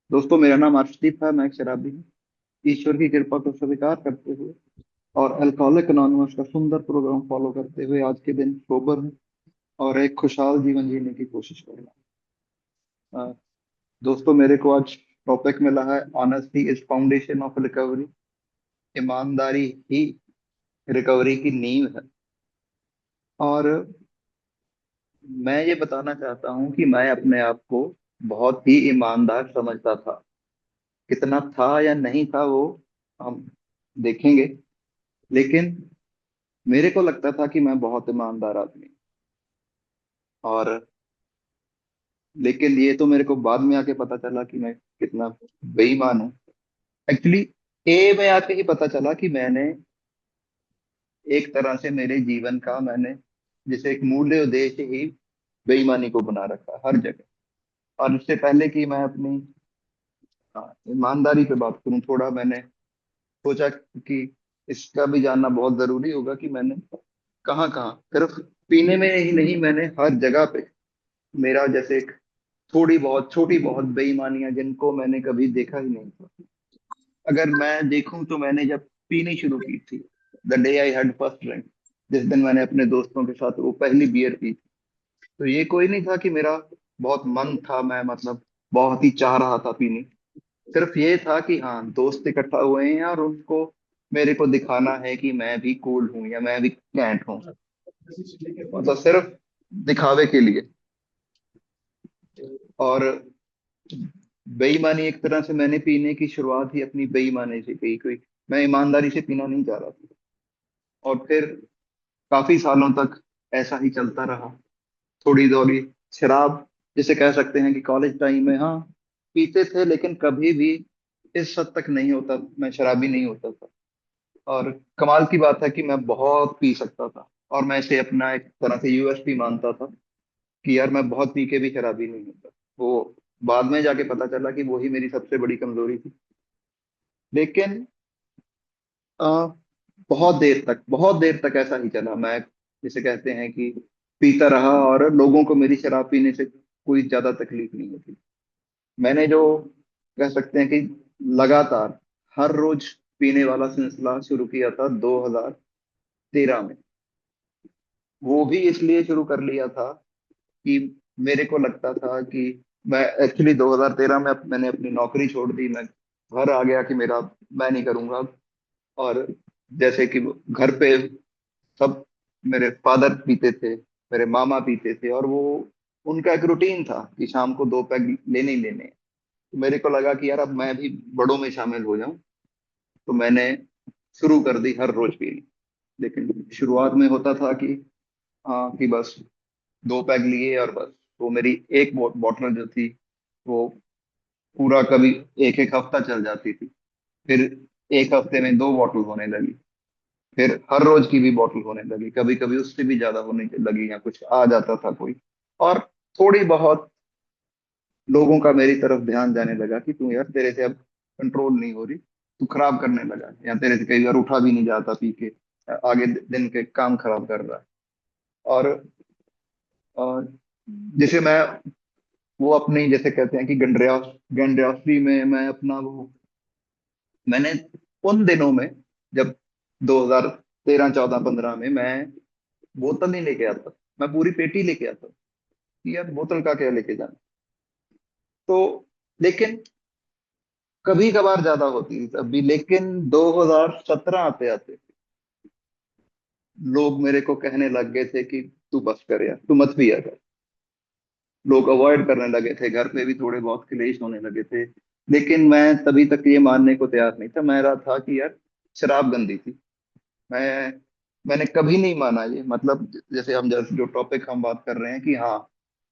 दोस्तों, मेरा नाम अर्शदीप है। मैं एक शराबी हूँ। ईश्वर की कृपा को स्वीकार करते हुए और अल्कोहलिक अनोनिमस का सुंदर प्रोग्राम फॉलो करते हुए आज के दिन सोबर हूँ और एक खुशहाल जीवन जीने की कोशिश कर रहा हूँ। दोस्तों, मेरे को आज टॉपिक मिला है honesty is foundation of recovery. ईमानदारी ही रिकवरी की नींव है। और मैं ये बताना चाहता हूँ कि मैं अपने आप को बहुत ही ईमानदार समझता था। कितना था या नहीं था वो हम देखेंगे। लेकिन मेरे को लगता था कि मैं बहुत ईमानदार आदमी। और लेकिन ये तो मेरे को बाद में आके पता चला कि मैं कितना बेईमान हूँ। एक्चुअली ए में आके ही पता चला कि मैंने एक तरह से मेरे जीवन का मैंने जैसे एक मूल्य उद्देश्य ही बेईमानी को बना रखा है हर जगह। और इससे पहले कि मैं अपनी ईमानदारी पे बात करूं, थोड़ा मैंने सोचा कि इसका भी जानना बहुत जरूरी होगा कि मैंने कहाँ कहाँ सिर्फ पीने में ही नहीं, मैंने हर जगह पे मेरा जैसे एक थोड़ी बहुत छोटी बहुत बेईमानियां जिनको मैंने कभी देखा ही नहीं था। अगर मैं देखूं तो मैंने जब पीनी शुरू की थी, the day I had first drink, जिस दिन मैंने अपने दोस्तों के साथ वो पहली बियर पी थी, तो ये कोई नहीं था कि मेरा बहुत मन था, मैं मतलब बहुत ही चाह रहा था पीनी। सिर्फ ये था कि हाँ, दोस्त इकट्ठा हुए हैं और उनको मेरे को दिखाना है कि मैं भी कूल हूँ या मैं भी कैंट हूँ। मतलब सिर्फ दिखावे के लिए। और बेईमानी एक तरह से मैंने पीने की शुरुआत ही अपनी बेईमानी से की। कोई मैं ईमानदारी से पीना नहीं चाह रहा था। और फिर काफी सालों तक ऐसा ही चलता रहा। थोड़ी थोड़ी शराब, जिसे कह सकते हैं कि कॉलेज टाइम में हाँ पीते थे, लेकिन कभी भी इस हद तक नहीं होता, मैं शराबी नहीं होता था। और कमाल की बात है कि मैं बहुत पी सकता था और मैं इसे अपना एक तरह से यूएसपी मानता था कि यार मैं बहुत पी के भी शराबी नहीं होता। वो बाद में जाके पता चला कि वो ही मेरी सबसे बड़ी कमजोरी थी। लेकिन आ, बहुत देर तक ऐसा ही चला। मैं जिसे कहते हैं कि पीता रहा और लोगों को मेरी शराब पीने से कोई ज्यादा तकलीफ नहीं होती। मैंने जो कह सकते हैं कि लगातार हर रोज पीने वाला सिलसिला शुरू किया था 2013 में। वो भी इसलिए शुरू कर लिया था कि मेरे को लगता था कि मैं एक्चुअली 2013 में मैंने अपनी नौकरी छोड़ दी। मैं घर आ गया कि मेरा मैं नहीं करूंगा। और जैसे कि घर पे सब मेरे फादर पीते थे, मेरे मामा पीते थे, और वो उनका एक रूटीन था कि शाम को 2 पैग लेने ही लेने हैं। तो मेरे को लगा कि यार अब मैं भी बड़ों में शामिल हो जाऊं। तो मैंने शुरू कर दी हर रोज पीनी। लेकिन शुरुआत में होता था कि हाँ कि बस 2 पैग लिए और बस वो मेरी एक बॉटल जो थी वो पूरा कभी एक एक हफ्ता चल जाती थी। फिर एक हफ्ते में 2 बॉटल होने लगी। फिर हर रोज की भी बॉटल होने लगी, कभी कभी उससे भी ज्यादा होने लगी या कुछ आ जाता था कोई। और थोड़ी बहुत लोगों का मेरी तरफ ध्यान जाने लगा कि तू यार, तेरे से अब कंट्रोल नहीं हो रही, तू खराब करने लगा या तेरे से कई बार उठा भी नहीं जाता पी के, आगे दिन के काम खराब कर रहा है। और और जैसे मैं वो अपनी जैसे कहते हैं कि गंड्रियास्त्री में मैं अपना वो मैंने उन दिनों में जब 2013 14 15 में मैं बोतल नहीं लेके आता, मैं पूरी पेटी लेके आता कि यार बोतल का क्या लेके जाना। तो लेकिन कभी कभार ज्यादा होती थी तब भी। लेकिन 2017 आते आते लोग मेरे को कहने लग गए थे कि तू बस कर यार, तू मत पिया कर। लोग अवॉइड करने लगे थे, घर पे भी थोड़े बहुत क्लेश होने लगे थे। लेकिन मैं तभी तक ये मानने को तैयार नहीं था। मेरा था कि यार शराब गंदी थी। मैं मैंने कभी नहीं माना ये, मतलब जैसे हम जो टॉपिक हम बात कर रहे हैं कि हाँ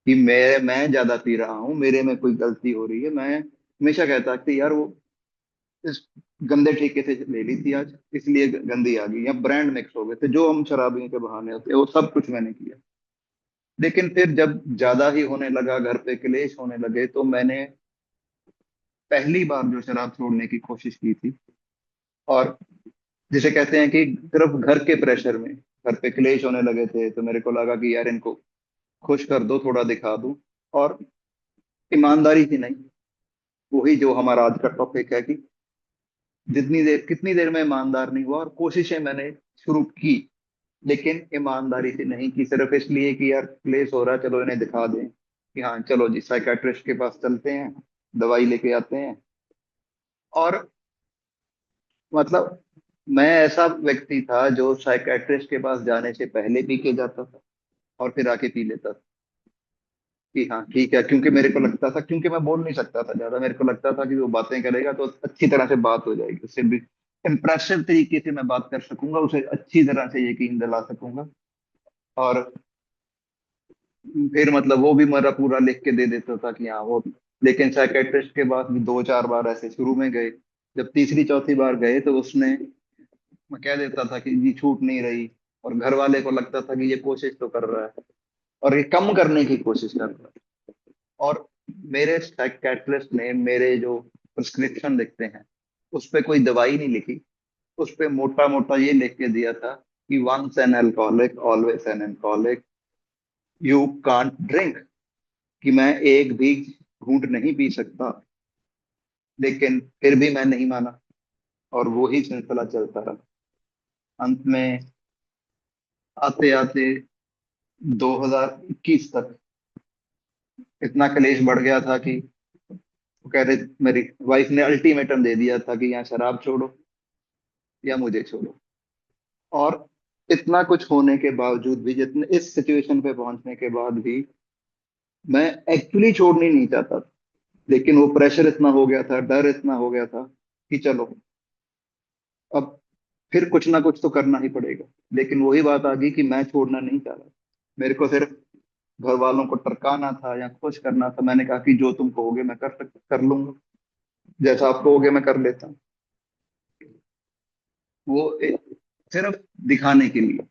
कि मैं ज्यादा पी रहा हूँ, मेरे में कोई गलती हो रही है, मैं हमेशा कहता कि यार वो इस गंदे ठेके से ले ली थी आज, इसलिए गंदी आ गई, या ब्रांड मिक्स हो गए थे, जो हम शराबियों के बहाने होते हैं वो सब कुछ मैंने किया। लेकिन फिर जब ज्यादा ही होने लगा, घर पे क्लेश होने लगे, तो मैंने पहली बार जो शराब छोड़ने की कोशिश की थी। और जिसे कहते हैं कि सिर्फ घर के प्रेशर में, घर पे क्लेश होने लगे थे तो मेरे को लगा कि यार इनको खुश कर दो, थोड़ा दिखा दूं। और ईमानदारी थी नहीं, वही जो हमारा आज का टॉपिक है कि जितनी देर कितनी देर में ईमानदार नहीं हुआ, और कोशिशें मैंने शुरू की लेकिन ईमानदारी से नहीं की, सिर्फ इसलिए कि यार क्लेश हो रहा है, चलो इन्हें दिखा दें कि हाँ चलो जी साइकेट्रिस्ट के पास चलते हैं, दवाई लेके आते हैं। और मतलब मैं ऐसा व्यक्ति था जो साइकेट्रिस्ट के पास जाने से पहले पी के जाता था और फिर आके पी लेता था कि हाँ ठीक है, क्योंकि मेरे को लगता था, क्योंकि मैं बोल नहीं सकता था ज्यादा, मेरे को लगता था कि वो बातें करेगा तो अच्छी तरह से बात हो जाएगी, उससे भी इम्प्रेसिव तरीके से मैं बात कर सकूंगा, उसे अच्छी तरह से यकीन दिला सकूंगा। और फिर मतलब वो भी मेरा पूरा लिख के दे देता था कि हाँ वो। लेकिन साइकेट्रिस्ट के बाद भी दो चार बार ऐसे शुरू में गए, जब तीसरी चौथी बार गए तो उसने, मैं कह देता था कि जी छूट नहीं रही, और घर वाले को लगता था कि ये कोशिश तो कर रहा है और ये कम करने की कोशिश कर रहा है। और मेरे साइकेट्रिस्ट ने मेरे जो प्रिस्क्रिप्शन लिखते हैं उस पे कोई दवाई नहीं लिखी, उस पे मोटा मोटा ये लिख के दिया था कि once an alcoholic always an alcoholic, you can't drink, कि मैं एक भी घूंट नहीं पी सकता। लेकिन फिर भी मैं नहीं माना और वो ही सिलसिला चलता रहा। अंत में आते आते 2021 तक इतना कलेश बढ़ गया था कि वो कह रहे, मेरी वाइफ ने अल्टीमेटम दे दिया था कि यहाँ शराब छोड़ो या मुझे छोड़ो। और इतना कुछ होने के बावजूद भी, जितने इस सिचुएशन पे पहुंचने के बाद भी, मैं एक्चुअली छोड़नी नहीं चाहता था, लेकिन वो प्रेशर इतना हो गया था, डर इतना हो गया था कि चलो अब फिर कुछ ना कुछ तो करना ही पड़ेगा। लेकिन वही बात आ गई कि मैं छोड़ना नहीं चाह रहा, मेरे को सिर्फ घर वालों को टरकाना था या खुश करना था। मैंने कहा कि जो तुम कहोगे मैं कर लूंगा, जैसा आप कहोगे मैं कर लेता हूँ। सिर्फ दिखाने के लिए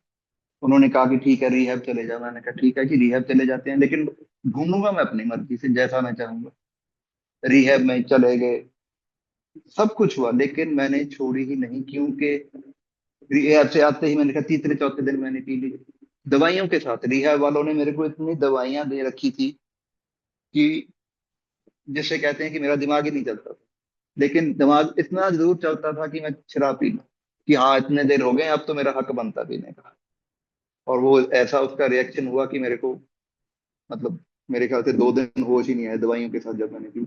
उन्होंने कहा कि ठीक है रिहैब चले जाओ, मैंने कहा ठीक है कि रिहैब चले जाते हैं, लेकिन ढूंढूंगा मैं अपनी मर्जी से जैसा मैं चाहूंगा। रिहैब में चले गए, सब कुछ हुआ, लेकिन मैंने छोड़ी ही नहीं, क्योंकि रिहैब से आते ही मैंने कहा तीसरे चौथे दिन मैंने पी ली दवाइयों के साथ। रिहैब वालों ने मेरे को इतनी दवाइयां दे रखी थी कि जिससे कहते हैं कि मेरा दिमाग ही नहीं चलता था, लेकिन दिमाग इतना जरूर चलता था कि मैं शराब पी लूं, कि हाँ इतने देर हो गए अब तो मेरा हक बनता पीने का। और वो ऐसा उसका रिएक्शन हुआ कि मेरे को, मतलब मेरे ख्याल से 2 दिन होश ही नहीं आया दवाइयों के साथ जब मैंने पी।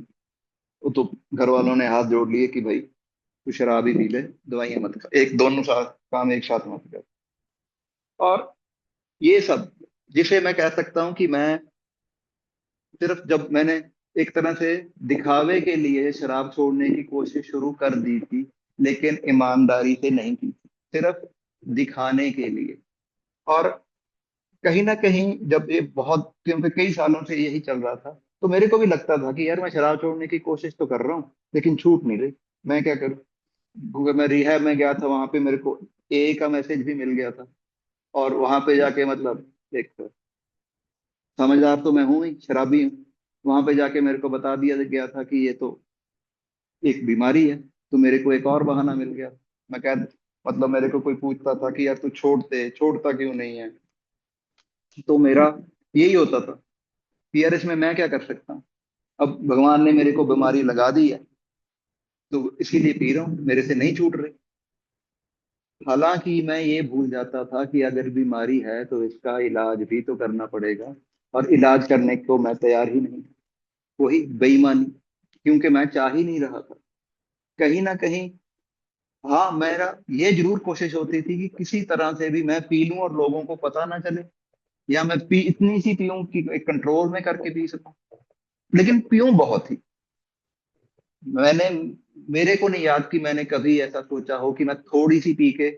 वो तो घर वालों ने हाथ जोड़ लिए कि भाई तू शराब ही पी ले, दवाइयां मत खा, एक दोनों साथ काम एक साथ मत कर। और ये सब, जिसे मैं कह सकता हूँ कि मैं सिर्फ जब मैंने एक तरह से दिखावे के लिए शराब छोड़ने की कोशिश शुरू कर दी थी, लेकिन ईमानदारी से नहीं की, सिर्फ दिखाने के लिए। और कहीं ना कहीं जब ये बहुत, क्योंकि कई सालों से यही चल रहा था, तो मेरे को भी लगता था कि यार मैं शराब छोड़ने की कोशिश तो कर रहा हूँ लेकिन छूट नहीं रही, मैं क्या करूँ। क्योंकि मैं रिहैब में गया था, वहां पे मेरे को ए का मैसेज भी मिल गया था, और वहां पे जाके मतलब एक समझदार तो मैं हूं ही, शराबी हूँ, वहां पे जाके मेरे को बता दिया गया था कि ये तो एक बीमारी है। तो मेरे को एक और बहाना मिल गया। मैं कह मतलब मेरे को कोई पूछता था कि यार तू छोड़ता क्यों नहीं है, तो मेरा यही होता था कि यार इसमें मैं क्या कर सकता हूँ, अब भगवान ने मेरे को बीमारी लगा दी है तो इसीलिए पी रहा हूँ, मेरे से नहीं छूट रही। हालांकि मैं ये भूल जाता था कि अगर बीमारी है तो इसका इलाज भी तो करना पड़ेगा, और इलाज करने को मैं तैयार ही नहीं। वही बेईमानी, क्योंकि मैं चाह ही नहीं रहा था कहीं ना कहीं। हाँ मेरा ये जरूर कोशिश होती थी कि किसी तरह से भी मैं पी लूं और लोगों को पता ना चले, या मैं पी इतनी सी पीऊं कि एक कंट्रोल में करके पी सकूं, लेकिन पीऊं बहुत ही। मैंने मेरे को नहीं याद कि मैंने कभी ऐसा सोचा हो कि मैं थोड़ी सी पी के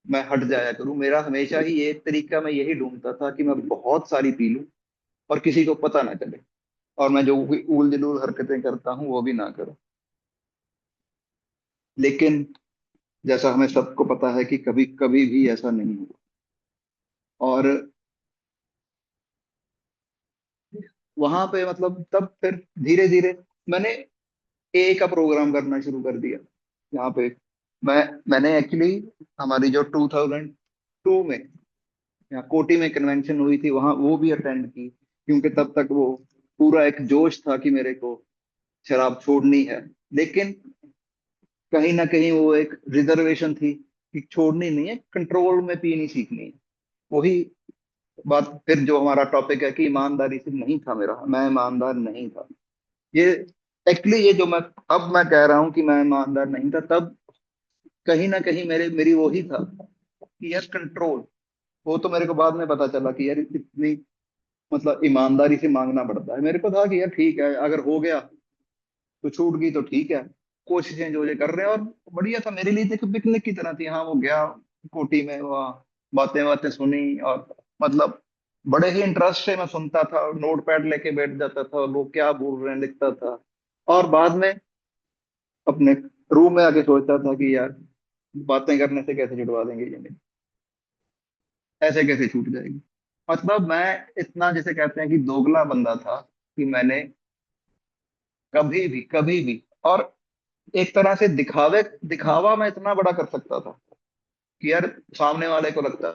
मैं हट जाया करूं। मेरा हमेशा ही ये तरीका मैं यही ढूंढता था कि मैं बहुत सारी पी लूं और किसी को पता ना चले, और मैं जो कोई ऊल जलूल हरकतें करता हूँ वो भी ना करूं। लेकिन जैसा हमें सबको पता है कि कभी कभी भी ऐसा नहीं हुआ। और वहां पे मतलब तब फिर धीरे धीरे मैंने ए का प्रोग्राम करना शुरू कर दिया यहाँ पे। मैं मैंने एक्चुअली हमारी जो 2002 में यहाँ कोटी में कन्वेंशन हुई थी, वहां वो भी अटेंड की, क्योंकि तब तक वो पूरा एक जोश था कि मेरे को शराब छोड़नी है, लेकिन कहीं ना कहीं वो एक रिजर्वेशन थी कि छोड़नी नहीं है, कंट्रोल में पीनी सीखनी है। वही बात फिर जो हमारा टॉपिक है कि ईमानदारी से नहीं था मेरा, मैं ईमानदार नहीं था। ये एक्चुअली ये जो मैं अब मैं कह रहा हूँ कि मैं ईमानदार नहीं था, तब कहीं ना कहीं मेरी वही था कि यार कंट्रोल। वो तो मेरे को बाद में पता चला कि यार इतनी मतलब ईमानदारी से मांगना पड़ता है। मेरे को था कि यार ठीक है, अगर हो गया तो छूट गई तो ठीक है, कोशिशें जो ये कर रहे हैं। और बढ़िया था मेरे लिए, तो पिकनिक की तरह थी। हाँ, वो गया कोठी में, वहाँ बातें बातें सुनी, और मतलब बड़े ही इंटरेस्ट से मैं सुनता था, नोट पैड लेके बैठ जाता था, और लोग क्या बोल रहे हैं लिखता था। और बाद में अपने रूम में आके सोचता था कि यार बातें करने से कैसे छुड़वा देंगे ये नहीं, ऐसे कैसे छूट जाएगी। मतलब मैं इतना, जैसे कहते हैं कि दोगला बंदा था, कि मैंने कभी भी और एक तरह से दिखावे दिखावा मैं इतना बड़ा कर सकता था कि यार सामने वाले को लगता,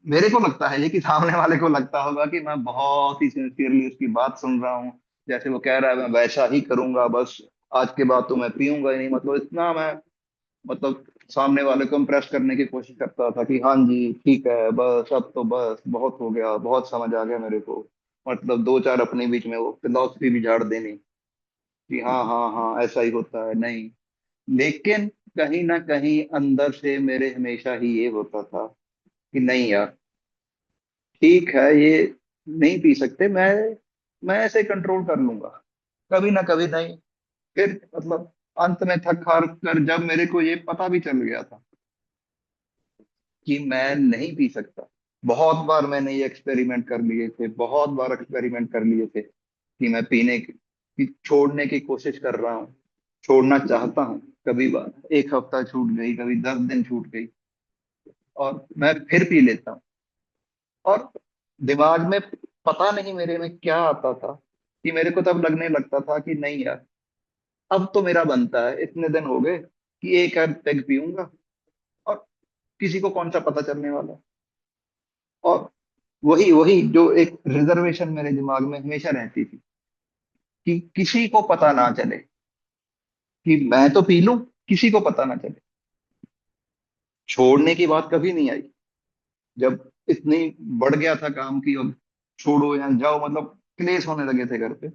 मेरे को लगता है ये कि सामने वाले को लगता होगा कि मैं बहुत ही सिंसियरली उसकी बात सुन रहा हूँ। जैसे वो कह रहा है मैं वैसा ही करूंगा, बस आज के बाद तो मैं पीऊंगा ही नहीं। मतलब इतना मैं, मतलब सामने वाले को इम्प्रेस करने की कोशिश करता था कि हाँ जी ठीक है, बस अब तो बस बहुत हो गया, बहुत समझ आ गया मेरे को। मतलब दो चार अपने बीच में वो फिलॉसफी भी झाड़ देनी कि हाँ हाँ हाँ ऐसा ही होता है, नहीं। लेकिन कहीं ना कहीं अंदर से मेरे हमेशा ही ये होता था कि नहीं यार, ठीक है ये नहीं पी सकते, मैं ऐसे कंट्रोल कर लूंगा, कभी ना कभी नहीं। फिर मतलब अंत में थक हार कर जब मेरे को ये पता भी चल गया था कि मैं नहीं पी सकता, बहुत बार मैंने ये एक्सपेरिमेंट कर लिए थे, बहुत बार एक्सपेरिमेंट कर लिए थे कि मैं पीने की छोड़ने की कोशिश कर रहा हूँ, छोड़ना चाहता हूँ। कभी बार एक हफ्ता छूट गई, कभी 10 दिन छूट गई, और मैं फिर पी लेता हूँ। और दिमाग में पता नहीं मेरे में क्या आता था कि मेरे को तब लगने लगता था कि नहीं यार, अब तो मेरा बनता है, इतने दिन हो गए कि एक आध पेग पीऊंगा, और किसी को कौन सा पता चलने वाला है। और वही वही जो एक रिजर्वेशन मेरे दिमाग में हमेशा रहती थी कि किसी को पता ना चले कि मैं तो पी लूं, किसी को पता ना चले। छोड़ने की बात कभी नहीं आई। जब इतनी बढ़ गया था काम की, अब छोड़ो या जाओ, मतलब क्लेश होने लगे थे घर पे,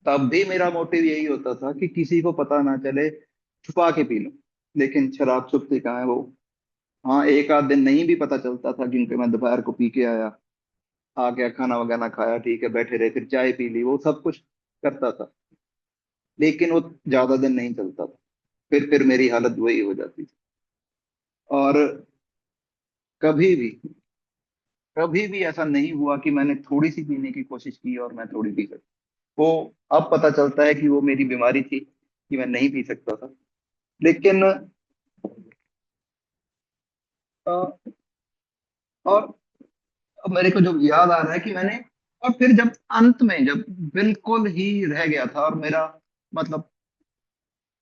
तब भी मेरा मोटिव यही होता था कि किसी को पता ना चले, छुपा के पी लूं। लेकिन शराब छुपती कहाँ है वो। हाँ, एक आध दिन नहीं भी पता चलता था, क्योंकि मैं दोपहर को पी के आया, आ गया, खाना वगैरह खाया, ठीक है, बैठे रहे, फिर चाय पी ली, वो सब कुछ करता था। लेकिन वो ज्यादा दिन नहीं चलता था, फिर मेरी हालत वही हो जाती थी। और कभी भी कभी भी ऐसा नहीं हुआ कि मैंने थोड़ी सी पीने की कोशिश की और मैं थोड़ी पी सकता। वो अब पता चलता है कि वो मेरी बीमारी थी कि मैं नहीं पी सकता था। लेकिन अ, और अब मेरे को जो याद आ रहा है कि मैंने, और फिर जब अंत में जब बिल्कुल ही रह गया था, और मेरा मतलब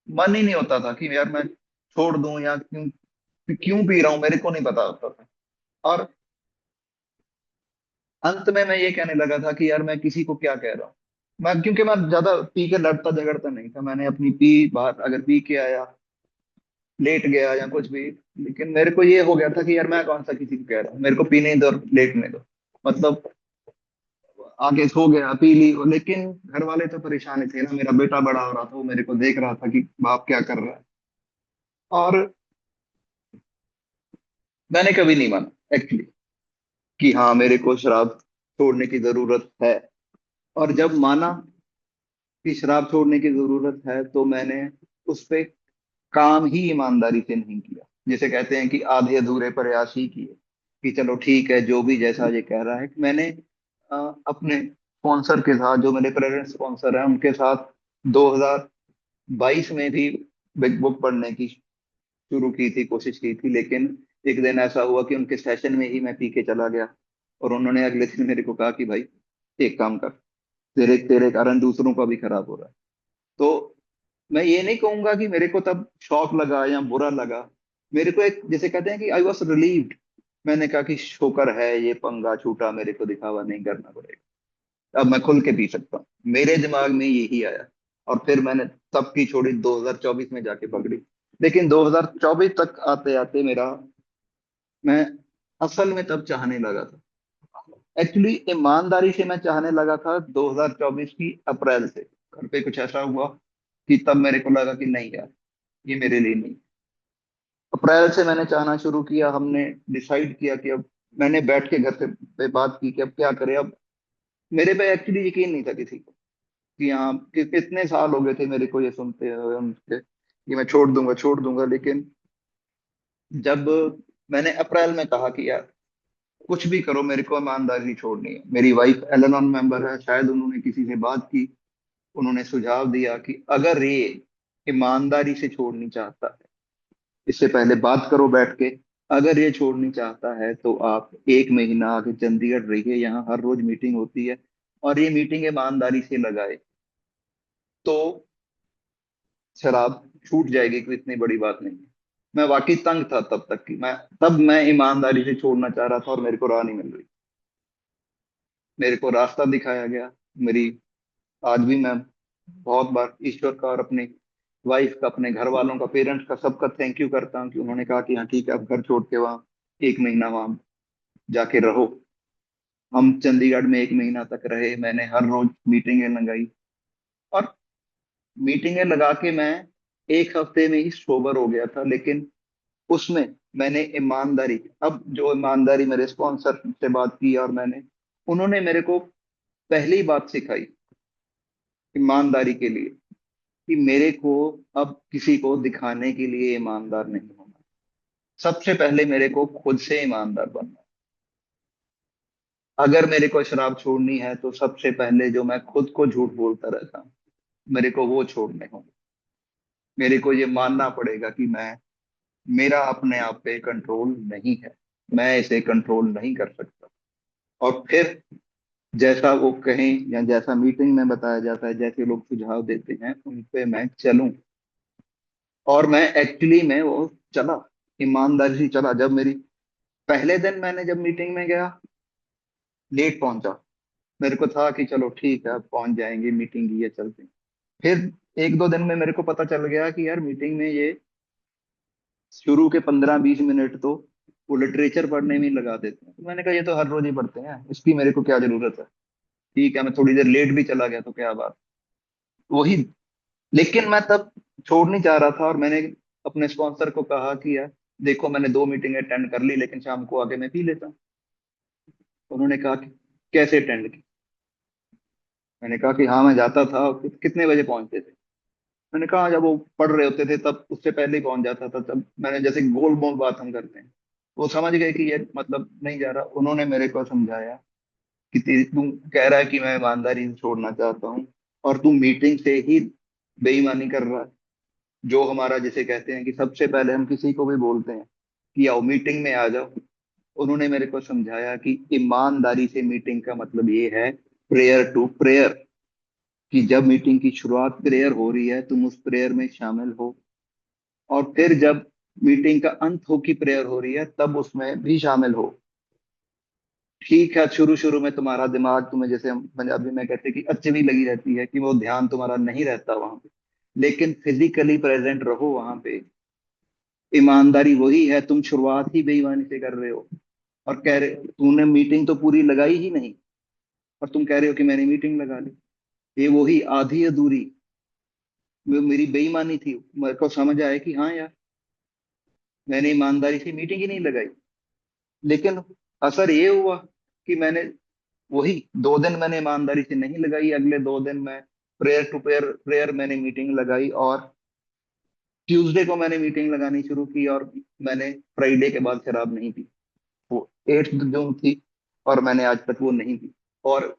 मन ही नहीं होता था कि यार मैं छोड़ दूं, या क्यों क्यों पी रहा हूं, मेरे को नहीं पता होता था। और अंत में मैं ये कहने लगा था कि यार मैं किसी को क्या कह रहा हूँ। मैं, क्योंकि मैं ज्यादा पी के लड़ता झगड़ता नहीं था, मैंने अपनी पी बात, अगर पी के आया, लेट गया या कुछ भी, लेकिन मेरे को ये हो गया था कि यार मैं कौन सा किसी को कह रहा हूँ, मेरे को पीने दो और लेटने दो। मतलब आगे सो गया, पी ली, लेकिन घर वाले तो परेशान ही थे ना, मेरा बेटा बड़ा हो रहा था, वो मेरे को देख रहा था कि बाप क्या कर रहा है। और मैंने कभी नहीं माना एक्चुअली कि हाँ मेरे को शराब छोड़ने की जरूरत है। और जब माना कि शराब छोड़ने की जरूरत है, तो मैंने उस पे काम ही ईमानदारी से नहीं किया। जिसे कहते हैं कि आधे अधूरे प्रयास ही किए, कि चलो ठीक है, जो भी जैसा ये कह रहा है। मैंने अपने स्पॉन्सर के साथ, जो मेरे प्रेजेंट स्पॉन्सर हैं, उनके साथ 2022 में भी बिग बुक पढ़ने की शुरू की थी, कोशिश की थी। लेकिन एक दिन ऐसा हुआ कि उनके सेशन में ही मैं पी के चला गया, और उन्होंने अगले दिन मेरे को कहा कि भाई एक काम कर, तेरे तेरे कारण दूसरों का भी खराब हो रहा है। तो मैं ये नहीं कहूंगा कि मेरे को तब शौक लगा या बुरा लगा। मेरे को एक, जैसे कहते हैं कि आई वॉज रिलीव्ड। मैंने कहा कि शुक्र है ये पंगा छूटा, मेरे को दिखावा नहीं करना पड़ेगा, अब मैं खुल के पी सकता हूँ। मेरे दिमाग में यही आया। और फिर मैंने तब की छोड़ी, 2024 में जाके पकड़ी। लेकिन 2024 तक आते आते मेरा, मैं असल में तब चाहने लगा था। एक्चुअली ईमानदारी से मैं चाहने लगा था 2024 की अप्रैल से। घर पे कुछ ऐसा हुआ कि तब मेरे को लगा कि नहीं यार, ये मेरे लिए नहीं। अप्रैल से मैंने चाहना शुरू किया। हमने डिसाइड किया कि अब, मैंने बैठ के घर पे बात की कि अब क्या करें। अब मेरे पे एक्चुअली यकीन नहीं था किसी को कि हाँ, कि कितने साल हो गए थे मेरे को ये सुनते हुए उनके कि मैं छोड़ दूंगा छोड़ दूंगा। लेकिन जब मैंने अप्रैल में कहा कि यार कुछ भी करो, मेरे को ईमानदारी छोड़नी है। मेरी वाइफ एल मेंबर है, शायद उन्होंने किसी से बात की, उन्होंने सुझाव दिया कि अगर ये ईमानदारी से छोड़नी चाहता है, इससे पहले बात करो बैठ के। अगर ये छोड़नी चाहता है तो आप 1 महीना आगे चंडीगढ़ रहिए, यहाँ हर रोज मीटिंग होती है, और ये मीटिंग ईमानदारी से लगाए तो शराब छूट जाएगी, कोई इतनी बड़ी बात नहीं है। मैं वाकई तंग था तब तक कि मैं ईमानदारी से छोड़ना चाह रहा था और मेरे को राह नहीं मिल रही। मेरे को रास्ता दिखाया गया। मेरी, आज भी मैं बहुत बार ईश्वर का और अपनी वाइफ का, अपने घर वालों का, पेरेंट्स का, सबका थैंक यू करता हूँ कि उन्होंने कहा कि हाँ ठीक है, आप घर छोड़ के वहाँ 1 महीना वहाँ जाके रहो। हम चंडीगढ़ में 1 महीना तक रहे। मैंने हर रोज मीटिंगें लगाई, और मीटिंगें लगा के मैं 1 हफ्ते में ही सोबर हो गया था। लेकिन उसमें मैंने ईमानदारी, अब जो ईमानदारी मेरे स्पॉन्सर से बात की, और उन्होंने मेरे को पहली बात सिखाई ईमानदारी के लिए कि मेरे को अब किसी को दिखाने के लिए ईमानदार नहीं होना। सबसे पहले मेरे को खुद से ईमानदार बनना है। अगर मेरे को शराब छोड़नी है तो सबसे पहले जो मैं खुद को झूठ बोलता रहता हूँ, मेरे को वो छोड़ने होंगे। मेरे को ये मानना पड़ेगा कि मेरा अपने आप पे कंट्रोल नहीं है, मैं इसे कंट्रोल नहीं कर सकता। और फिर जैसा वो कहें या जैसा मीटिंग में बताया जाता है, जैसे लोग सुझाव देते हैं, उन पे मैं चलूं। और मैं एक्चुअली में वो चला, ईमानदारी से चला। जब मेरी पहले दिन मैंने जब मीटिंग में गया, लेट पहुंचा। मेरे को था कि चलो ठीक है, अब पहुंच जाएंगे, मीटिंग की है, चलते हैं। फिर 1-2 दिन में मेरे को पता चल गया कि यार मीटिंग में ये शुरू के 15-20 मिनट तो वो लिटरेचर पढ़ने में ही लगा देते हैं। तो मैंने कहा ये तो हर रोज ही पढ़ते हैं, इसकी मेरे को क्या जरूरत है। ठीक है, मैं थोड़ी देर लेट भी चला गया तो क्या बात, वही। लेकिन मैं तब छोड़ नहीं चाह रहा था, और मैंने अपने स्पॉन्सर को कहा कि यार देखो, मैंने 2 मीटिंग अटेंड कर ली, लेकिन शाम को आके मैं पी लेता हूँ। उन्होंने कहा कि कैसे अटेंड की। मैंने कहा कि हाँ मैं जाता था। कितने बजे पहुंचते थे? मैंने कहा जब वो पढ़ रहे होते थे तब, उससे पहले ही पहुंच जाता था। तब मैंने, जैसे गोल मोल बात हम करते हैं, वो समझ गए कि ये मतलब नहीं जा रहा। उन्होंने मेरे को समझाया कि तू कह रहा है कि मैं ईमानदारी से छोड़ना चाहता हूँ, और तू मीटिंग से ही बेईमानी कर रहा है। जो हमारा, जिसे कहते हैं कि सबसे पहले हम किसी को भी बोलते हैं कि आओ मीटिंग में आ जाओ, उन्होंने मेरे को समझाया कि ईमानदारी से मीटिंग का मतलब ये है प्रेयर टू प्रेयर, कि जब मीटिंग की शुरुआत प्रेयर हो रही है, तुम उस प्रेयर में शामिल हो। और फिर जब मीटिंग का अंत हो की प्रेयर हो रही है, तब उसमें भी शामिल हो। ठीक है, शुरू शुरू में तुम्हारा दिमाग, तुम्हें जैसे हम पंजाबी में कहते हैं कि अच्छी लगी रहती है, कि वो ध्यान तुम्हारा नहीं रहता वहां पे। लेकिन फिजिकली प्रेजेंट रहो वहां पे। ईमानदारी वही है, तुम शुरुआत ही बेईमानी से कर रहे हो, और कह रहे, तूने मीटिंग तो पूरी लगाई ही नहीं, और तुम कह रहे हो कि मैंने मीटिंग लगा ली। ये वही आधी अधूरी मेरी बेईमानी थी। मेरे को समझ आया कि हाँ यार, मैंने ईमानदारी से मीटिंग ही नहीं लगाई। लेकिन असर ये हुआ कि मैंने वही 2 दिन मैंने ईमानदारी से नहीं लगाई। अगले 2 दिन मैं प्रेयर टू प्रेयर प्रेयर मैंने मीटिंग लगाई, और ट्यूसडे को मैंने मीटिंग लगानी शुरू की, और मैंने फ्राइडे के बाद शराब नहीं पी। वो 8 जून थी, और मैंने आज तक वो नहीं पी। और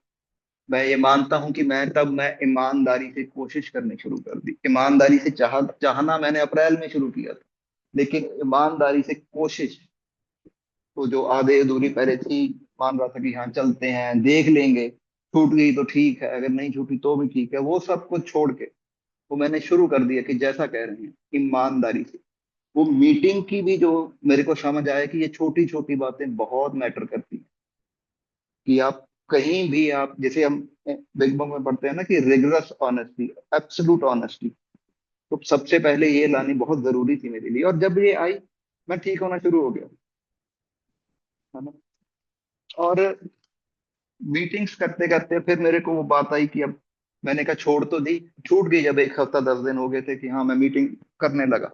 मैं ये मानता हूं कि मैं ईमानदारी से कोशिश करनी शुरू कर दी। ईमानदारी से चाहना मैंने अप्रैल में शुरू किया था, लेकिन ईमानदारी से कोशिश तो जो आधे अधूरी पहले थी, मान रहा था कि हाँ चलते हैं, देख लेंगे, छूट गई तो ठीक है, अगर नहीं छूटी तो भी ठीक है, वो सब कुछ छोड़ के वो मैंने शुरू कर दिया कि जैसा कह रहे हैं ईमानदारी से। वो मीटिंग की भी, जो मेरे को समझ आया कि ये छोटी छोटी बातें बहुत मैटर करती हैं, कि आप कहीं भी आप, जैसे हम बिग बुक में पढ़ते हैं ना कि रिगरस ऑनेस्टी, एब्सोल्यूट ऑनेस्टी, तो सबसे पहले ये लानी बहुत जरूरी थी मेरे लिए, और जब ये आई मैं ठीक होना शुरू हो गया, है ना। और मीटिंग्स करते करते फिर मेरे को वो बात आई कि अब मैंने कहा छोड़ तो दी, छूट गई जब 1 हफ्ता 10 दिन हो गए थे कि हाँ मैं मीटिंग करने लगा,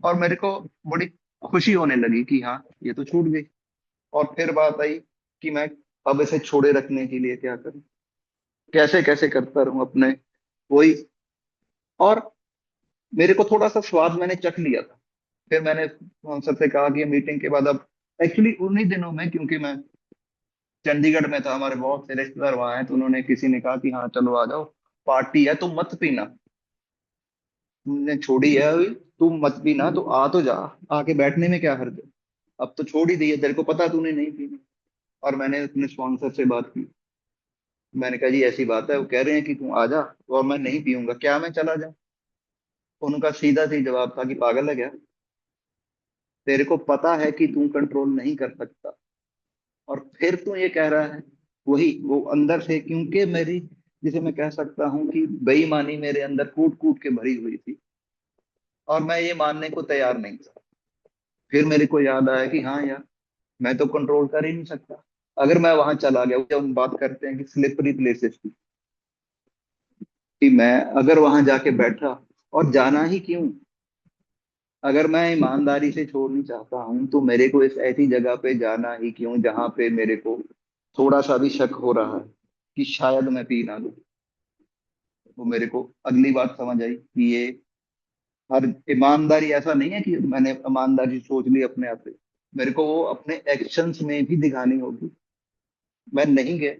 और मेरे को बड़ी खुशी होने लगी कि हाँ ये तो छूट गई। और फिर बात आई कि मैं अब इसे छोड़े रखने के लिए क्या करूं, कैसे कैसे करता रहूं अपने वही। और मेरे को थोड़ा सा स्वाद मैंने चख लिया था। फिर मैंने स्पॉन्सर से कहा कि मीटिंग के बाद अब, एक्चुअली उन्हीं दिनों में क्योंकि मैं चंडीगढ़ में था, हमारे बहुत से रिश्तेदार वहां हैं, तो उन्होंने किसी ने कहा कि हाँ चलो आ जाओ, पार्टी है, तुम मत पीना, तुमने छोड़ी है अभी, तुम मत पीना, तो आ तो जा, आके बैठने में क्या हर्ज है, अब तो छोड़ ही दी है, तेरे को पता है तूने नहीं पीनी। और मैंने अपने स्पॉन्सर से बात की, मैंने कहा जी ऐसी बात है, वो कह रहे हैं कि तू आ जा और मैं नहीं पीऊंगा, क्या मैं चला जाऊं। उनका सीधा सी जवाब था कि पागल है क्या, तेरे को पता है कि तू कंट्रोल नहीं कर सकता, और फिर तू ये कह रहा है। वही वो अंदर से, क्योंकि मेरी, जिसे मैं कह सकता हूँ कि बेईमानी मेरे अंदर कूट कूट के भरी हुई थी, और मैं ये मानने को तैयार नहीं था। फिर मेरे को याद आया कि हाँ यार, मैं तो कंट्रोल कर ही नहीं सकता। अगर मैं वहां चला गया, जब हम बात करते हैं कि स्लिपरी प्लेसेस की, कि मैं अगर वहां जाके बैठा, और जाना ही क्यों, अगर मैं ईमानदारी से छोड़नी चाहता हूं तो मेरे को इस ऐसी जगह पे जाना ही क्यों जहां पे मेरे को थोड़ा सा भी शक हो रहा है कि शायद मैं पी ना लूं। वो मेरे को अगली बात समझ आई कि ये हर ईमानदारी ऐसा नहीं है कि मैंने ईमानदारी सोच ली अपने आप से, मेरे को वो अपने एक्शंस में भी दिखानी होगी। मैं नहीं गया,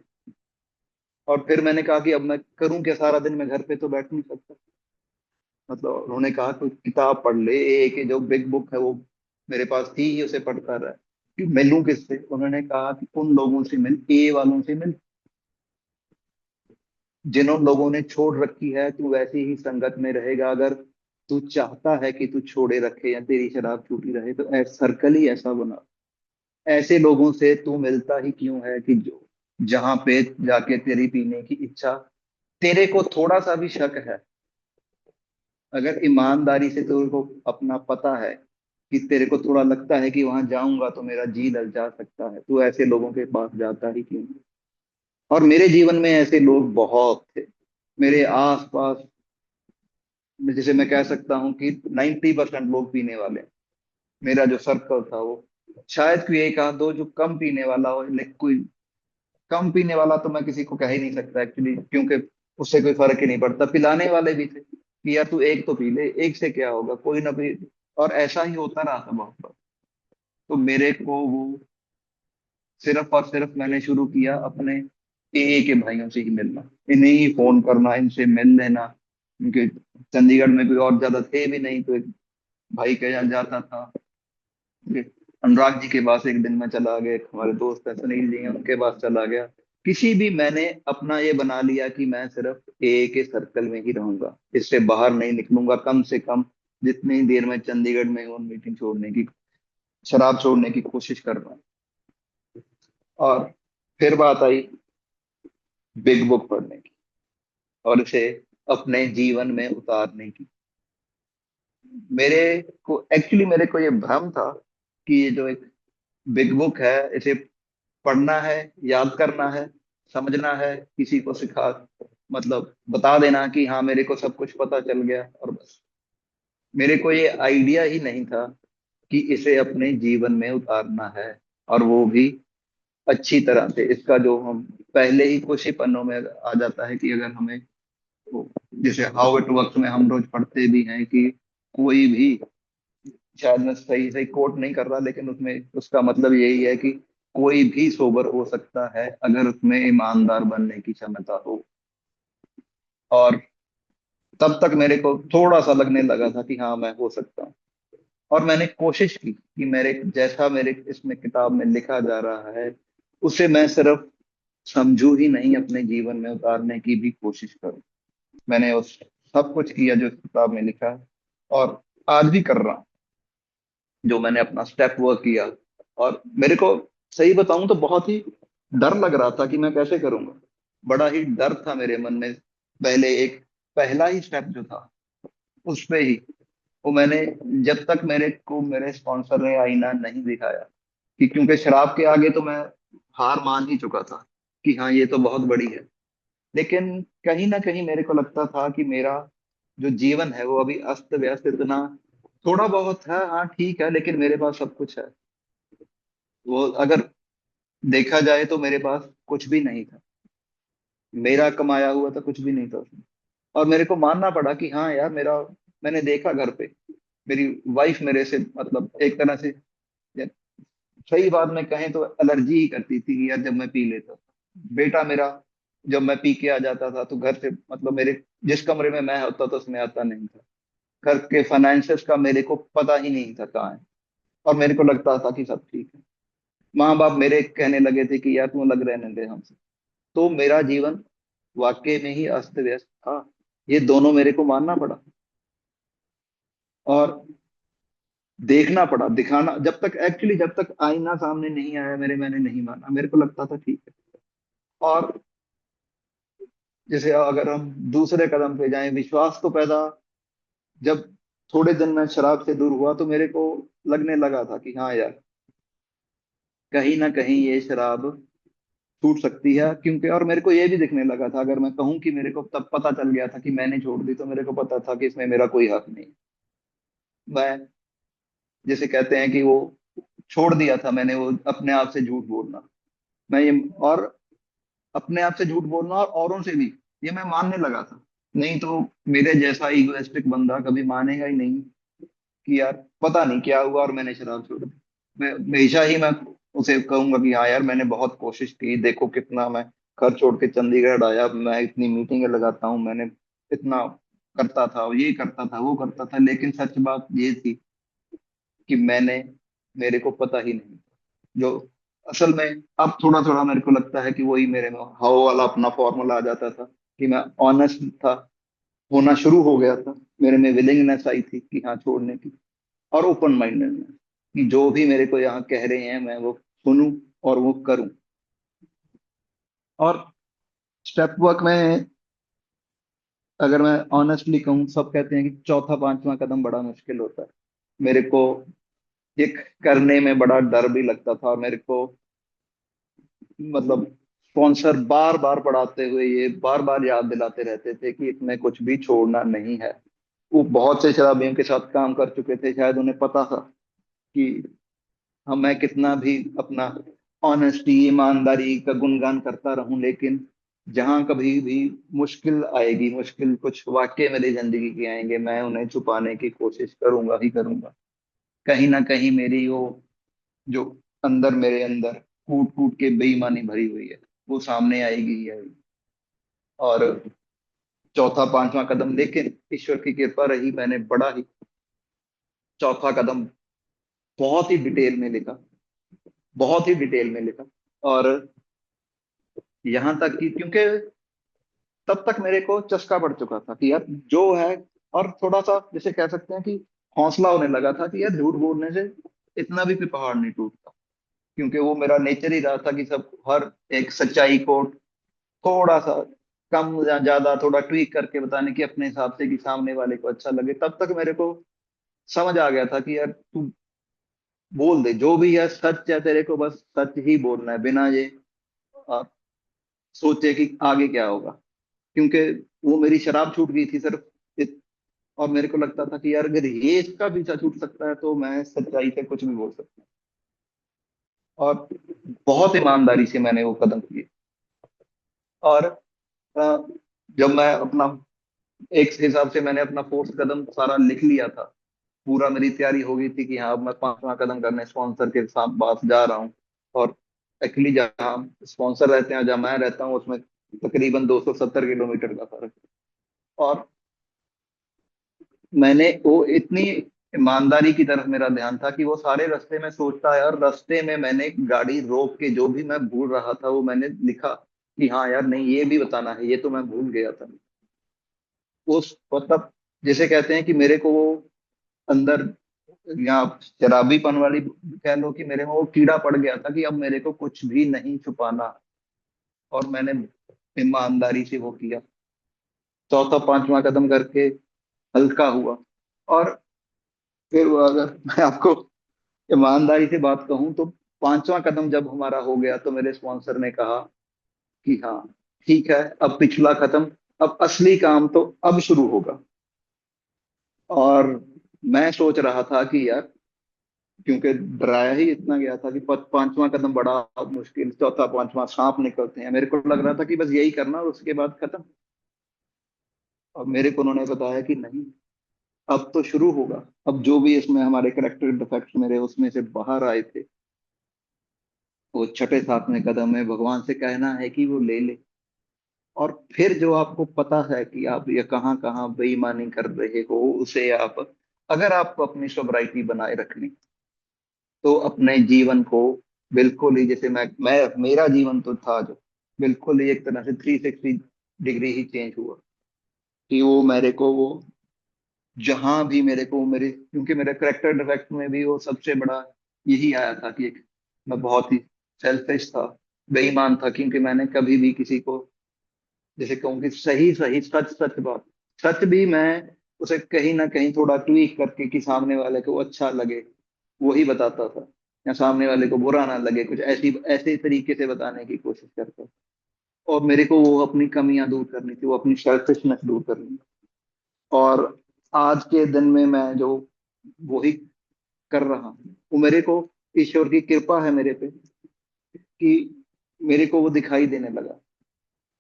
और फिर मैंने कहा कि अब मैं करूं क्या, सारा दिन मैं घर पे तो बैठ नहीं सकता। मतलब उन्होंने कहा कोई किताब पढ़ ले, एक जो बिग बुक है वो मेरे पास थी ही, उसे पढ़ता रहा। कि मिलूं किससे, उन्होंने कहा कि उन लोगों से मिल, ए वालों से मिल, जिन्होंने लोगों ने छोड़ रखी है, तू वैसी ही संगत में रहेगा। अगर तू चाहता है कि तू छोड़े रखे या तेरी शराब छूटी रहे, तो सर्कल ही ऐसा बना, ऐसे लोगों से तू मिलता ही क्यों है कि जो, जहां पे जाके तेरी पीने की इच्छा, तेरे को थोड़ा सा भी शक है, अगर ईमानदारी से तेरे को अपना पता है कि तेरे को थोड़ा लगता है कि वहां जाऊंगा तो मेरा जी ललचा सकता है, तो ऐसे लोगों के पास जाता ही क्यों। और मेरे जीवन में ऐसे लोग बहुत थे, मेरे आस पास, जिसे मैं कह सकता हूँ कि 90% लोग पीने वाले। मेरा जो सर्कल था वो, शायद कोई एक आध दो जो कम पीने वाला हो, लेकिन कोई कम पीने वाला तो मैं किसी को कह ही नहीं सकता एक्चुअली, क्योंकि उससे कोई फर्क ही नहीं पड़ता। पिलाने वाले भी थे कि यार तू एक तो पी ले, एक से क्या होगा, कोई ना कोई। और ऐसा ही होता रहा था बहुत बार। तो मेरे को वो, सिर्फ और सिर्फ मैंने शुरू किया अपने ए के भाइयों से ही मिलना, इन्हें ही फोन करना, इनसे मिल लेना, क्योंकि चंडीगढ़ में कोई और ज्यादा थे भी नहीं, तो एक भाई के यहाँ जाता था। अनुराग जी के पास एक दिन में चला गया, एक हमारे दोस्त है सुनील जी हैं, उनके पास चला गया। किसी भी, मैंने अपना ये बना लिया कि मैं सिर्फ ए के सर्कल में ही रहूंगा, इससे बाहर नहीं निकलूंगा, कम से कम जितनी देर में चंडीगढ़ में हूँ, मीटिंग छोड़ने की, शराब छोड़ने की कोशिश कर रहा हूँ। और फिर बात आई बिग बुक पढ़ने की, और इसे अपने जीवन में उतारने की। मेरे मेरे को ये भ्रम था कि ये जो एक बिग बुक है, इसे पढ़ना है, याद करना है, समझना है, किसी को सिखा, मतलब बता देना कि हाँ मेरे को सब कुछ पता चल गया, और बस। मेरे को ये आइडिया ही नहीं था कि इसे अपने जीवन में उतारना है, और वो भी अच्छी तरह से। इसका जो हम पहले ही कुछ ही पन्नों में आ जाता है कि अगर हमें वो, जैसे हाउ इट वर्क्स में हम रोज पढ़ते भी हैं कि कोई भी, शायद मैं सही सही कोट नहीं कर रहा, लेकिन उसमें उसका मतलब यही है कि कोई भी सोबर हो सकता है अगर उसमें ईमानदार बनने की क्षमता हो। और तब तक मेरे को थोड़ा सा लगने लगा था कि हाँ मैं हो सकता हूँ, और मैंने कोशिश की कि मेरे जैसा मेरे इसमें किताब में लिखा जा रहा है, उसे मैं सिर्फ समझू ही नहीं, अपने जीवन में उतारने की भी कोशिश करूँ। मैंने उस सब कुछ किया जो इस किताब में लिखा है, और आज भी कर रहा हूँ, जो मैंने अपना स्टेप वर्क किया। और मेरे को, सही बताऊं तो बहुत ही डर लग रहा था कि मैं कैसे करूंगा। बड़ा ही डर था मेरे मन में। पहले एक पहला ही स्टेप जो था उस पे ही, वो मैंने, जब तक मेरे को मेरे स्पॉन्सर ने आईना नहीं दिखाया, कि क्योंकि शराब के आगे तो मैं हार मान ही चुका था कि हाँ ये तो बहुत बड़ी है। लेकिन कहीं ना कहीं मेरे को लगता था कि मेरा जो जीवन है वो अभी अस्त व्यस्त इतना, थोड़ा बहुत है, हाँ ठीक है, लेकिन मेरे पास सब कुछ है। वो अगर देखा जाए तो मेरे पास कुछ भी नहीं था। मेरा कमाया हुआ था कुछ भी नहीं था उसमें। और मेरे को मानना पड़ा कि हाँ यार मेरा, मैंने देखा घर पे मेरी वाइफ मेरे से मतलब एक तरह से, या सही बात में कहें तो एलर्जी ही करती थी कि यार जब मैं पी लेता था। बेटा मेरा जब मैं पी के आ जाता था तो घर से मतलब मेरे जिस कमरे में मैं होता था उसमें आता नहीं था। घर के फाइनेंसेस का मेरे को पता ही नहीं था कहाँ है। और मेरे को लगता था कि सब ठीक है। माँ बाप मेरे कहने लगे थे कि यार तू अलग रहने दे हमसे। तो मेरा जीवन वाकई में ही अस्त व्यस्त था। ये दोनों मेरे को मानना पड़ा और देखना पड़ा, दिखाना, जब तक एक्चुअली जब तक आईना सामने नहीं आया मेरे, मैंने नहीं माना। मेरे को लगता था ठीक है। और जैसे अगर हम दूसरे कदम पे जाएं, विश्वास तो पैदा, जब थोड़े दिन मैं शराब से दूर हुआ तो मेरे को लगने लगा था कि हाँ यार कहीं ना कहीं ये शराब छूट सकती है। क्योंकि और मेरे को ये भी दिखने लगा था, अगर मैं कहूँ कि मेरे को तब पता चल गया था कि मैंने छोड़ दी, तो मेरे को पता था कि इसमें मेरा कोई हक नहीं। मैं, जैसे कहते हैं कि वो छोड़ दिया था मैंने, वो अपने आप से झूठ बोलना। मैं ये, और अपने आप से झूठ बोलना और औरों से भी, ये मैं मानने लगा था। नहीं तो मेरे जैसा इगोइस्टिक बंदा कभी मानेगा ही नहीं कि यार पता नहीं क्या हुआ और मैंने शराब छोड़ दी। मैं हमेशा ही मैं उसे कहूंगा कि हाँ यार मैंने बहुत कोशिश की, देखो कितना मैं घर छोड़ के चंडीगढ़ आया, मैं इतनी मीटिंगें लगाता हूँ, मैंने इतना करता था, ये करता था, वो करता था, लेकिन सच बात ये थी कि मेरे को पता ही नहीं जो असल में। अब थोड़ा थोड़ा मेरे को लगता है कि वही मेरे में हाउ वाला अपना फॉर्मूला आ जाता था कि मैं ऑनेस्ट था, होना शुरू हो गया था। मेरे में विलिंगनेस आई थी कि हाँ छोड़ने की, और ओपन माइंडेडनेस कि जो भी मेरे को यहाँ कह रहे हैं मैं वो सुनूं और वो करूं। और स्टेप वर्क में अगर मैं ऑनेस्टली कहूँ, सब कहते हैं कि चौथा पांचवा कदम बड़ा मुश्किल होता है। मेरे को ये करने में बड़ा डर भी लगता था, और मेरे को मतलब स्पॉन्सर बार बार पढ़ाते हुए ये बार बार याद दिलाते रहते थे कि इसमें कुछ भी छोड़ना नहीं है। वो बहुत से शराबियों के साथ काम कर चुके थे, शायद उन्हें पता था कि हम, मैं कितना भी अपना ऑनेस्टी ईमानदारी का गुणगान करता रहूं, लेकिन जहां कभी भी मुश्किल आएगी, मुश्किल कुछ वाक्य मेरी जिंदगी के आएंगे, मैं उन्हें छुपाने की कोशिश करूंगा ही करूंगा। कहीं ना कहीं मेरी वो जो अंदर मेरे अंदर कूट कूट के बेईमानी भरी हुई है वो सामने आएगी ही आएगी। और चौथा पांचवा कदम, लेकिन ईश्वर की कृपा रही, मैंने बड़ा ही चौथा कदम बहुत ही डिटेल में लिखा, बहुत ही डिटेल में लिखा। और यहाँ तक कि क्योंकि तब तक मेरे को चस्का पड़ चुका था कि यार जो है, और थोड़ा सा जैसे कह सकते हैं कि हौसला होने लगा था कि यार झूठ बोलने से इतना भी पहाड़ नहीं टूटता। क्योंकि वो मेरा नेचर ही रहा था कि सब हर एक सच्चाई को थोड़ा सा कम या ज्यादा थोड़ा ट्वीक करके बताने की अपने हिसाब से, कि सामने वाले को अच्छा लगे। तब तक मेरे को समझ आ गया था कि यार तू बोल दे, जो भी है सच है, तेरे को बस सच ही बोलना है, बिना ये आ, सोचे कि आगे क्या होगा। क्योंकि वो मेरी शराब छूट गई थी सिर्फ और मेरे को लगता था कि यार अगर ये इसका पीछा छूट सकता है तो मैं सच्चाई से कुछ भी बोल सकता हूँ। और बहुत ईमानदारी से मैंने वो कदम किए। और अ, जब मैं अपना, एक हिसाब से मैंने अपना फोर्थ कदम सारा लिख लिया था, पूरा मेरी तैयारी हो गई थी कि हाँ अब मैं पांचवा कदम करने स्पॉन्सर के साथ पास जा रहा हूँ। और एक्चुअली जहाँ स्पॉन्सर रहते हैं जहाँ मैं रहता हूँ उसमें तकरीबन 270 किलोमीटर का फर्क है। और मैंने वो इतनी ईमानदारी की तरफ मेरा ध्यान था कि वो सारे रास्ते में सोचता है, और रास्ते में मैंने गाड़ी रोक के जो भी मैं भूल रहा था वो मैंने लिखा कि हाँ यार नहीं ये भी बताना है, ये तो मैं भूल गया था। उस मतलब जैसे कहते हैं कि मेरे को वो अंदर या आप शराबीपन वाली कह लो, कि मेरे में वो कीड़ा पड़ गया था कि अब मेरे को कुछ भी नहीं छुपाना। और मैंने ईमानदारी से वो किया। चौथा पांचवा कदम करके हल्का हुआ। और फिर वो, अगर मैं आपको ईमानदारी से बात कहूं तो पांचवा कदम जब हमारा हो गया तो मेरे स्पॉन्सर ने कहा कि हाँ ठीक है, अब पिछला खत्म, अब असली काम तो अब शुरू होगा। और मैं सोच रहा था कि यार, क्योंकि डराया ही इतना गया था कि पांचवा कदम बड़ा मुश्किल, चौथा पांचवा सांप निकलते हैं, मेरे को लग रहा था कि बस यही करना और उसके बाद खत्म। और मेरे को उन्होंने बताया कि नहीं, अब तो शुरू होगा। अब जो भी इसमें हमारे करेक्टर डिफेक्ट्स मेरे उसमें से बाहर आए थे, वो छठे सातवें कदम में भगवान से कहना है कि वो ले ले। और फिर जो आपको पता है कि आप ये कहाँ कहाँ बेईमानी कर रहे हो, उसे आप, अगर आपको अपनी सोब्राइटी बनाए रखनी, तो अपने जीवन को बिल्कुल ही, जैसे मैं मेरा जीवन तो था जो बिल्कुल ही एक तरह से 360 डिग्री ही चेंज हुआ। कि वो मेरे को वो जहां भी मेरे को मेरे, क्योंकि मेरे करेक्टर डिफेक्ट में भी वो सबसे बड़ा यही आया था कि मैं बहुत ही सेल्फिश था, बेईमान था, क्योंकि मैंने कभी भी किसी को, जैसे कहूँ कि सही सही सच सच बात, सच भी मैं उसे कहीं ना कहीं थोड़ा ट्वीक करके कि सामने वाले को अच्छा लगे, वही बताता था। या सामने वाले को बुरा ना लगे, कुछ ऐसी ऐसे तरीके से बताने की कोशिश करता था। और मेरे को वो अपनी कमियां दूर करनी थी, वो अपनी सेल्फिशनेस दूर करनी थी। और आज के दिन में मैं जो वही कर रहा हूँ, वो मेरे को ईश्वर की कृपा है मेरे पे, कि मेरे को वो दिखाई देने लगा।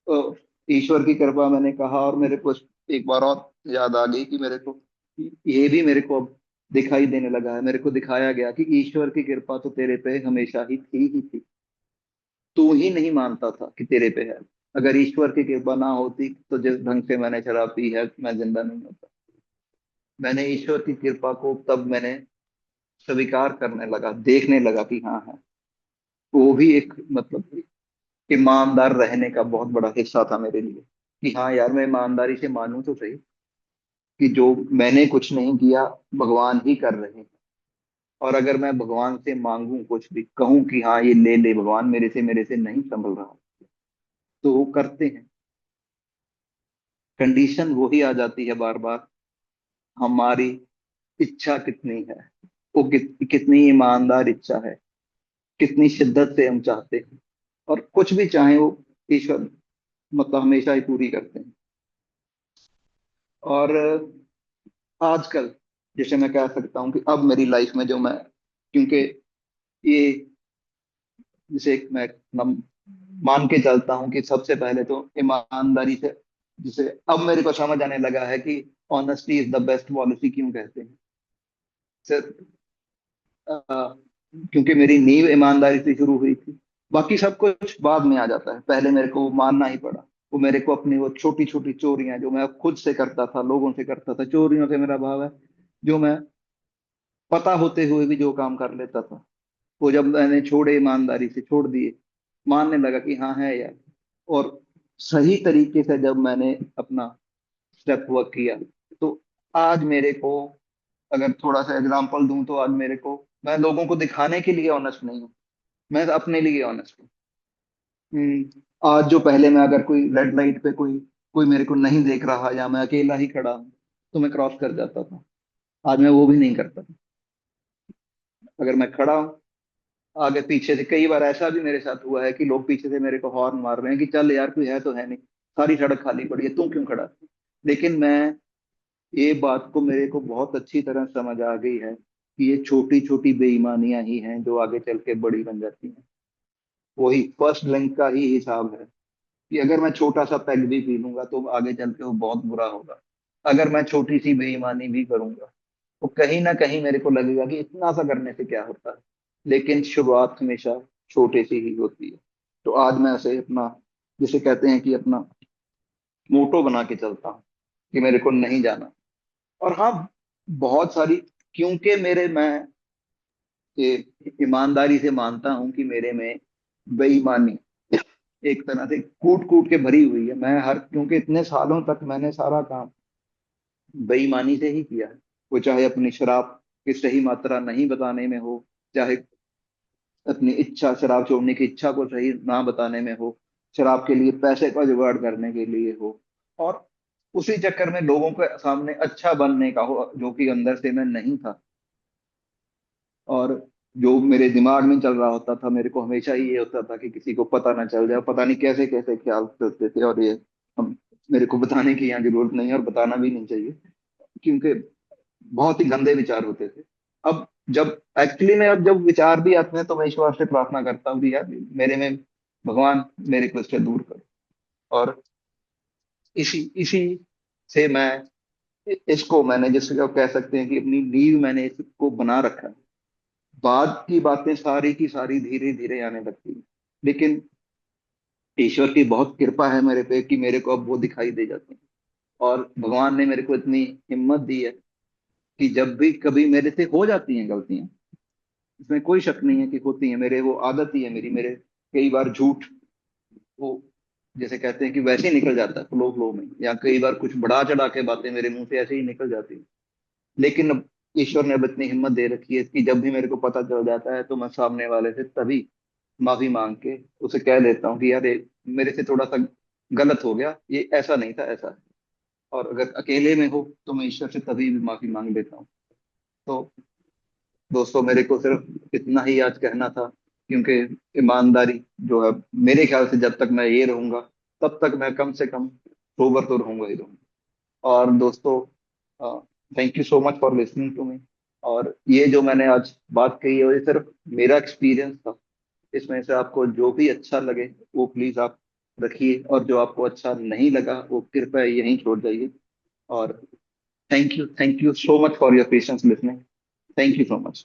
तो ईश्वर की कृपा मैंने कहा, और मेरे को एक बार और याद आ गई कि मेरे को ये भी मेरे को अब दिखाई देने लगा है। मेरे को दिखाया गया कि ईश्वर की कृपा तो तेरे पे हमेशा ही थी। तू ही नहीं मानता था कि तेरे पे है। अगर ईश्वर की कृपा ना होती तो जिस ढंग से मैंने शराब पी है, मैं जिंदा नहीं होता। मैंने ईश्वर की कृपा को तब मैंने स्वीकार करने लगा, देखने लगा कि हाँ है, वो भी एक मतलब ईमानदार रहने का बहुत बड़ा हिस्सा था मेरे लिए। कि हाँ यार, मैं ईमानदारी से मानूं तो सही कि जो मैंने कुछ नहीं किया, भगवान ही कर रहे हैं। और अगर मैं भगवान से मांगूं, कुछ भी कहूं कि हाँ ये ले ले भगवान, मेरे से नहीं संभल रहा, तो वो करते हैं। कंडीशन वही आ जाती है बार बार, हमारी इच्छा कितनी है, वो कितनी ईमानदार इच्छा है, कितनी शिद्दत से हम चाहते हैं। और कुछ भी चाहे वो ईश्वर मतलब हमेशा ही पूरी करते हैं। और आजकल जैसे मैं कह सकता हूँ कि अब मेरी लाइफ में जो मैं, क्योंकि ये, जिसे मैं मान के चलता हूँ कि सबसे पहले तो ईमानदारी से, जिसे अब मेरे को समझ आने लगा है कि honesty is the best policy क्यों कहते हैं सर। क्योंकि मेरी नींव ईमानदारी से शुरू हुई थी। बाकी सब कुछ बाद में आ जाता है, पहले मेरे को मानना ही पड़ा। वो मेरे को अपनी वो छोटी छोटी चोरियां जो मैं खुद से करता था, लोगों से करता था, चोरियों से मेरा भाव है, जो मैं पता होते हुए भी जो काम कर लेता था, वो जब मैंने छोड़े, ईमानदारी से छोड़ दिए, मानने लगा कि हाँ है यार। और सही तरीके से जब मैंने अपना स्टेप वर्क किया, तो आज मेरे को, अगर थोड़ा सा एग्जांपल दूं, तो आज मेरे को, मैं लोगों को दिखाने के लिए ऑनेस्ट नहीं हूँ, मैं अपने लिए ऑनेस्ट हूँ। आज जो पहले मैं अगर कोई रेड लाइट पे कोई कोई मेरे को नहीं देख रहा, या मैं अकेला ही खड़ा हूँ, तो मैं क्रॉस कर जाता था। आज मैं वो भी नहीं करता। अगर मैं खड़ा हूँ, आगे पीछे से कई बार ऐसा भी मेरे साथ हुआ है कि लोग पीछे से मेरे को हॉर्न मार रहे हैं कि चल यार, कोई है तो है नहीं, सारी सड़क खाली पड़ी है, तू क्यों खड़ा है? लेकिन मैं, ये बात को मेरे को बहुत अच्छी तरह समझ आ गई है कि ये छोटी छोटी बेईमानियां ही हैं जो आगे चल के बड़ी बन जाती हैं। वही फर्स्ट लिंक का ही हिसाब है, कि अगर मैं छोटा सा पैग भी पी लूंगा तो आगे चल के वो बहुत बुरा होगा। अगर मैं छोटी सी बेईमानी भी करूंगा, तो कहीं ना कहीं मेरे को लगेगा कि इतना सा करने से क्या होता है। लेकिन शुरुआत हमेशा छोटे से ही होती है। तो आज मैं ऐसे अपना, जिसे कहते हैं कि अपना मोटो बना के चलता हूँ कि मेरे को नहीं जाना। और हाँ, बहुत सारी, क्योंकि मेरे, मैं ये ईमानदारी से मानता हूं कि मेरे में बेईमानी एक तरह से कूट कूट के भरी हुई है। मैं हर, क्योंकि इतने सालों तक मैंने सारा काम बेईमानी से ही किया है। वो चाहे अपनी शराब कि सही मात्रा नहीं बताने में हो, चाहे अपनी इच्छा, शराब छोड़ने की इच्छा को सही ना बताने में हो, शराब के लिए पैसे का जुगाड़ करने के लिए हो, और उसी चक्कर में लोगों के सामने अच्छा बनने का हो, जो कि अंदर से मैं नहीं था। और जो मेरे दिमाग में चल रहा होता था, मेरे को हमेशा ही ये होता था कि किसी को पता ना चल जाए। पता नहीं कैसे कैसे ख्याल करते थे, और ये हम, मेरे को बताने की यहाँ जरूरत नहीं है और बताना भी नहीं चाहिए, क्योंकि बहुत ही गंदे विचार होते थे। अब जब एक्चुअली में, अब जब विचार भी आते हैं तो मैं ईश्वर से प्रार्थना करता हूँ कि यार मेरे में, भगवान मेरे को इससे दूर करो। और इसी इसी से मैं, इसको मैंने, जिसको आप कह सकते हैं कि अपनी नींव मैंने इसको बना रखा है। बाद की बातें सारी की सारी धीरे धीरे आने लगती हैं, लेकिन ईश्वर की बहुत कृपा है मेरे पे कि मेरे को अब वो दिखाई दे जाते हैं। और भगवान ने मेरे को इतनी हिम्मत दी है कि जब भी कभी मेरे से हो जाती हैं गलतियां, इसमें कोई शक नहीं है कि होती है, मेरे वो आदत ही है मेरी, मेरे कई बार झूठ, वो जैसे कहते हैं कि वैसे ही निकल जाता है फ्लो फ्लो में, या कई बार कुछ बढ़ा चढ़ा के बातें मेरे मुंह से ऐसे ही निकल जाती है। लेकिन अब ईश्वर ने अब इतनी हिम्मत दे रखी है कि जब भी मेरे को पता चल जाता है तो मैं सामने वाले से तभी माफी मांग के उसे कह देता हूँ कि यार ये मेरे से थोड़ा सा गलत हो गया, ये ऐसा नहीं था, ऐसा है। और अगर अकेले में हो तो मैं ईश्वर से तभी भी माफी मांग लेता हूँ। तो दोस्तों, मेरे को सिर्फ इतना ही आज कहना था, क्योंकि ईमानदारी जो है, मेरे ख्याल से जब तक मैं ये रहूंगा तब तक मैं कम से कम सोबर तो रहूंगा ही रहूंगा। और दोस्तों, thank you so much for listening to me. और ये जो मैंने आज बात कही है, ये सिर्फ मेरा एक्सपीरियंस था। इसमें से आपको जो भी अच्छा लगे वो प्लीज आप रखिए, और जो आपको अच्छा नहीं लगा वो कृपया यहीं छोड़ जाइए। और thank you so much for your patience listening. Thank you so much.